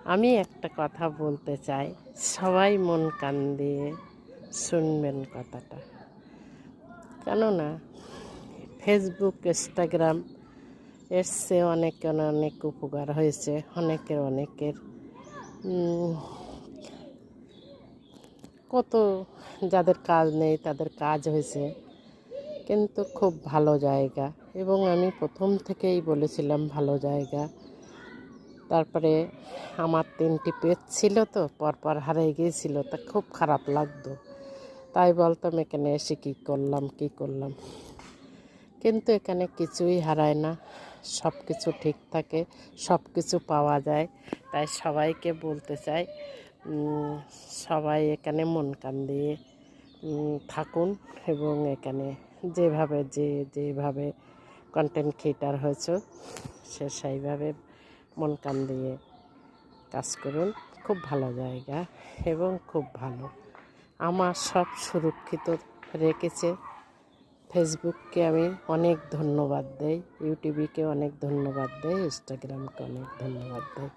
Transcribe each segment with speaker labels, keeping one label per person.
Speaker 1: আমি একটা কথা বলতে চাই, সবাই মন কান দিয়ে শুনবেন কথাটা। কেননা ফেসবুক, ইনস্টাগ্রাম এসছে, অনেকের অনেক উপকার হয়েছে, অনেকের কত যাদের কাজ নেই তাদের কাজ হয়েছে, কিন্তু খুব ভালো জায়গা। এবং আমি প্রথম থেকেই বলেছিলাম ভালো জায়গা। তারপরে আমার 3টি পেজ ছিল, তো পরপর হারিয়ে গিয়েছিল, তা খুব খারাপ লাগতো। তাই বলতাম এখানে এসে কী করলাম। কিন্তু এখানে কিছুই হারায় না, সব কিছু ঠিক থাকে, সব কিছু পাওয়া যায়। তাই সবাইকে বলতে চাই, সবাই এখানে মন কান দিয়ে থাকুন। এবং এখানে যেভাবে কন্টেন্ট ক্রিয়েটার হয়েছে সেইভাবে মন কান দিয়ে কাজ করুন। খুব ভালো জায়গা এবং খুব ভালো। আমার সব সুরক্ষিত রেখেছে। ফেসবুককে আমি অনেক ধন্যবাদ দেই, ইউটিউবকে অনেক ধন্যবাদ দেই, ইনস্টাগ্রামকে অনেক ধন্যবাদ দেই।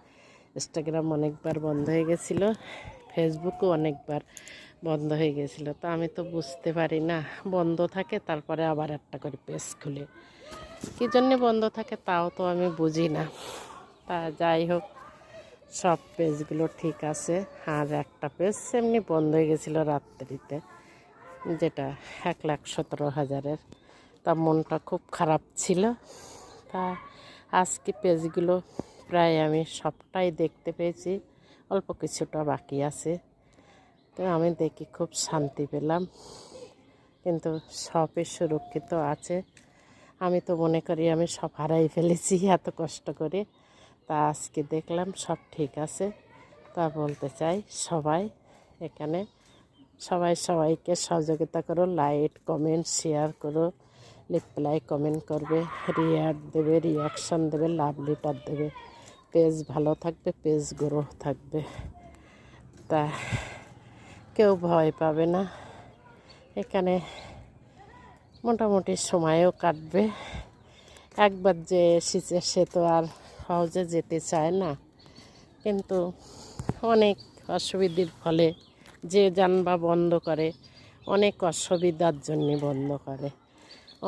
Speaker 1: ইনস্টাগ্রাম অনেকবার বন্ধ হয়ে গেছিলো, ফেসবুকও অনেকবার বন্ধ হয়ে গেছিলো। তা আমি তো বুঝতে পারি না, বন্ধ থাকে তারপরে আবার একটা করে পেজ খুলে, কী জন্যে বন্ধ থাকে তাও তো আমি বুঝি না। তা যাই হোক, সব পেজগুলো ঠিক আছে। আর একটা পেজ এমনি বন্ধ হয়ে গেছিলো রাত্রিতে, যেটা 1,17,000-এর। তা মনটা খুব খারাপ ছিল। তা আজকে পেজগুলো প্রায় আমি সবটাই দেখতে পেয়েছি, অল্প কিছুটা বাকি আছে। তো আমি দেখি খুব শান্তি পেলাম, কিন্তু সবই সুরক্ষিত আছে। আমি তো মনে করি আমি সব হারাই ফেলেছি এত কষ্ট করে। তা আজকে দেখলাম সব ঠিক আছে। তা বলতে চাই সবাই এখানে, সবাইকে সহযোগিতা করো, লাইক কমেন্ট শেয়ার করো, রিপ্লাই কমেন্ট করবে, দেবে, রিয়াকশান দেবে, লাভ লেটার দেবে। পেজ ভালো থাকবে, পেজ গ্রো থাকবে। তা কেউ ভয় পাবে না, এখানে মোটামুটি সময়ও কাটবে। একবার যে এসেছে সে তো আর সহজে যেতে চায় না, কিন্তু অনেক অসুবিধার ফলে যে জানবা বন্ধ করে, অনেক অসুবিধার জন্য বন্ধ করে,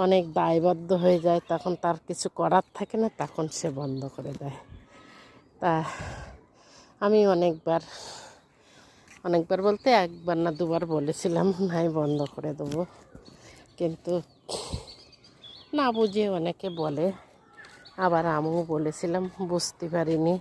Speaker 1: অনেক দায়বদ্ধ হয়ে যায়, তখন তার কিছু করার থাকে না, তখন সে বন্ধ করে দেয়। তা আমি অনেকবার বলতে একবার না দুবার বলেছিলাম নাই বন্ধ করে দেবো, কিন্তু না বুঝে অনেকে বলে। আবার আমিও বলেছিলাম, বুঝতে পারিনি।